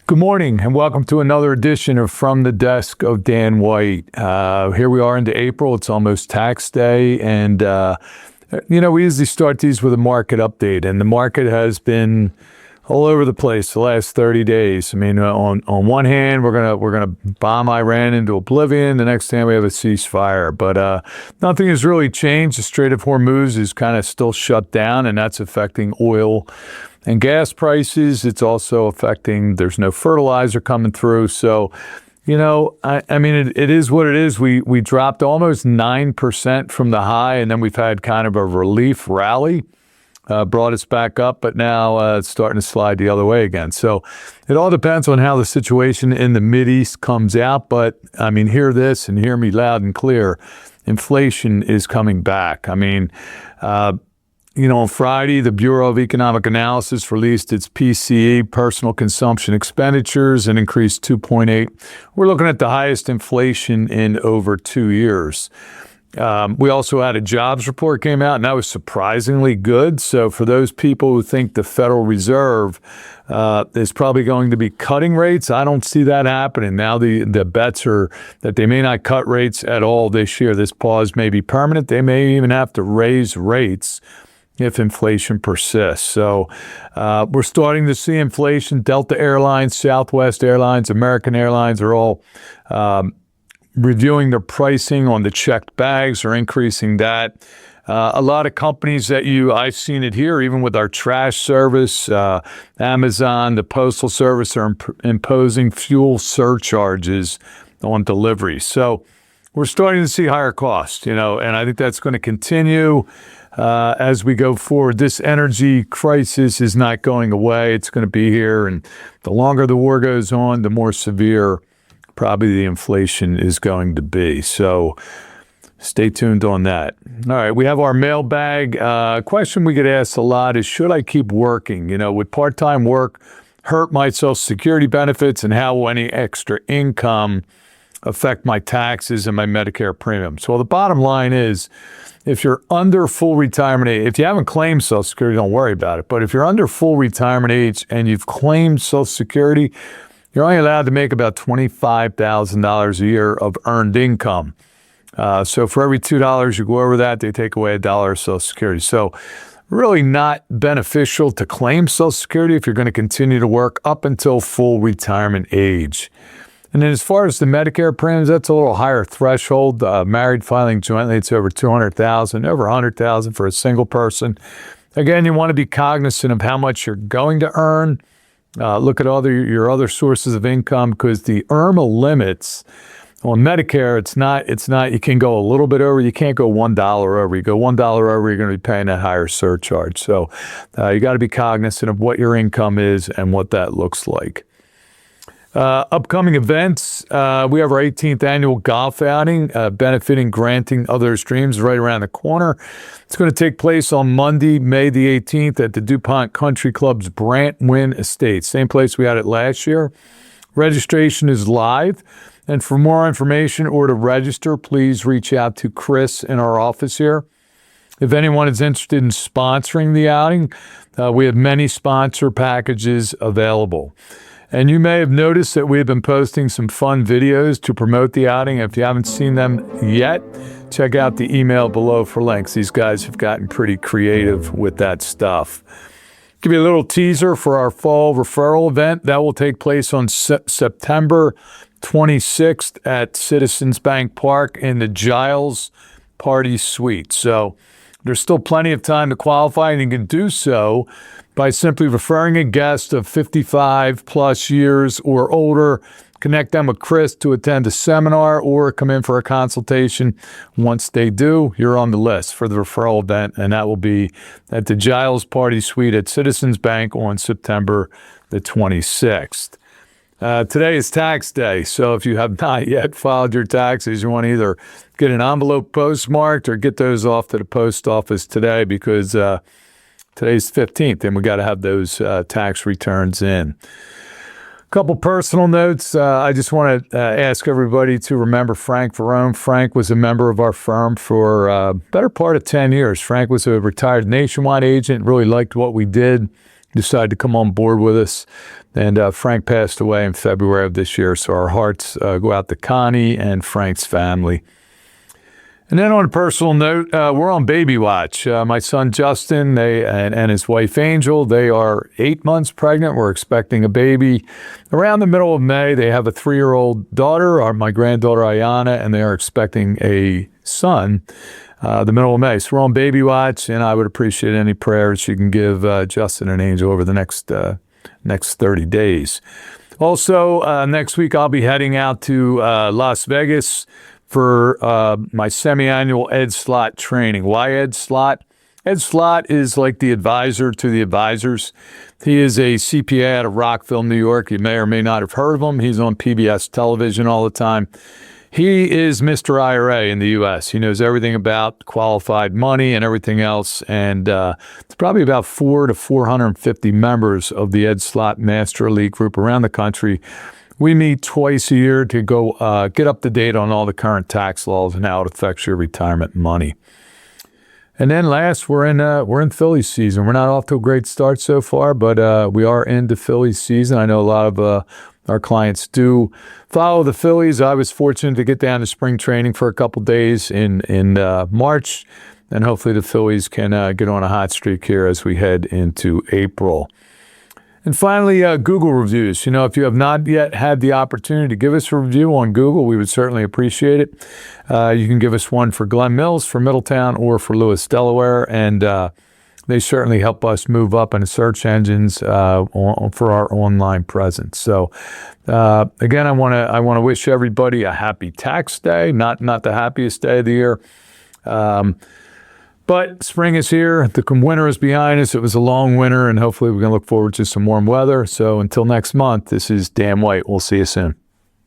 Good morning and welcome to another edition of From the Desk of Dan White. Here we are into April. It's almost tax day. And, we usually start these with a market update. And the market has been all over the place the last 30 days. I mean, on one hand, we're gonna bomb Iran into oblivion. The next hand, we have a ceasefire. But nothing has really changed. The Strait of Hormuz is kind of still shut down, and that's affecting oil and gas prices. It's also affecting, there's no fertilizer coming through. So, it is what it is. We dropped almost 9% from the high, and then we've had kind of a relief rally, brought us back up, but now it's starting to slide the other way again. So it all depends on how the situation in the Mideast comes out. But hear this and hear me loud and clear. Inflation is coming back. On Friday, the Bureau of Economic Analysis released its PCE, personal consumption expenditures, and increased 2.8. We're looking at the highest inflation in over 2 years. We also had a jobs report came out, and that was surprisingly good. So for those people who think the Federal Reserve is probably going to be cutting rates, I don't see that happening. Now the bets are that they may not cut rates at all this year. This pause may be permanent. They may even have to raise rates if inflation persists. So we're starting to see inflation. Delta Airlines, Southwest Airlines, American Airlines are all reviewing their pricing on the checked bags or increasing that. A lot of companies I've seen it here, even with our trash service, Amazon, the Postal Service are imposing fuel surcharges on deliveries. So we're starting to see higher costs, and I think that's going to continue as we go forward. This energy crisis is not going away. It's going to be here. And the longer the war goes on, the more severe probably the inflation is going to be. So stay tuned on that. All right, we have our mailbag. Question we get asked a lot is, should I keep working? Would part-time work hurt my Social Security benefits, and how will any extra income affect my taxes and my Medicare premiums? Well, the bottom line is, if you're under full retirement age, if you haven't claimed Social Security, don't worry about it. But if you're under full retirement age and you've claimed Social Security, you're only allowed to make about $25,000 a year of earned income. So for every $2 you go over that, they take away $1 of Social Security. So really not beneficial to claim Social Security if you're going to continue to work up until full retirement age. And then as far as the Medicare premiums, that's a little higher threshold. Married filing jointly, it's over $200,000, over $100,000 for a single person. Again, you want to be cognizant of how much you're going to earn. Look at your other sources of income, because the IRMA limits on Medicare, it's not. You can go a little bit over. You can't go $1 over. You go $1 over, you're going to be paying a higher surcharge. So you got to be cognizant of what your income is and what that looks like. Upcoming events, we have our 18th annual golf outing, benefiting Granting Others Dreams, right around the corner. It's going to take place on Monday, May the 18th at the DuPont Country Club's Brantwyn Estate, same place we had it last year. Registration is live, and for more information or to register, please reach out to Chris in our office here. If anyone is interested in sponsoring the outing, we have many sponsor packages available. And you may have noticed that we've been posting some fun videos to promote the outing. If you haven't seen them yet, check out the email below for links. These guys have gotten pretty creative with that stuff. Give you a little teaser for our fall referral event. That will take place on September 26th at Citizens Bank Park in the Giles Party Suite. So there's still plenty of time to qualify, and you can do so by simply referring a guest of 55 plus years or older. Connect them with Chris to attend a seminar or come in for a consultation. Once they do, you're on the list for the referral event, and that will be at the Giles Party Suite at Citizens Bank on September the 26th. Today is tax day, so if you have not yet filed your taxes, you want to either get an envelope postmarked or get those off to the post office today, because today's 15th, and we got to have those tax returns in. A couple personal notes. I just want to ask everybody to remember Frank Verone. Frank was a member of our firm for better part of 10 years. Frank was a retired nationwide agent, really liked what we did. decided to come on board with us. And Frank passed away in February of this year. So our hearts go out to Connie and Frank's family. And then on a personal note, we're on baby watch. My son Justin and his wife Angel, they are 8 months pregnant. We're expecting a baby around the middle of May. They have a 3-year-old daughter, my granddaughter Ayana, and they are expecting a son the middle of May. So we're on baby watch, and I would appreciate any prayers you can give Justin and Angel over the next 30 days. Also, next week I'll be heading out to Las Vegas for my semi-annual Ed Slott training. Why Ed Slott? Ed Slott is like the advisor to the advisors. He is a CPA out of Rockville, New York. You may or may not have heard of him. He's on PBS television all the time. He is Mr. IRA in the U.S. He knows everything about qualified money and everything else. And it's probably about 400 to 450 members of the Ed Slott Master Elite Group around the country. We meet twice a year to go get up to date on all the current tax laws and how it affects your retirement money. And then last, we're in Phillies season. We're not off to a great start so far, but we are into Phillies season. I know a lot of our clients do follow the Phillies. I was fortunate to get down to spring training for a couple days in March, and hopefully the Phillies can get on a hot streak here as we head into April. And finally, Google reviews. If you have not yet had the opportunity to give us a review on Google, we would certainly appreciate it. You can give us one for Glen Mills, for Middletown, or for Lewis, Delaware, and they certainly help us move up in the search engines for our online presence. So, again, I want to wish everybody a happy tax day. Not the happiest day of the year. But spring is here. The winter is behind us. It was a long winter, and hopefully we can look forward to some warm weather. So until next month, this is Dan White. We'll see you soon.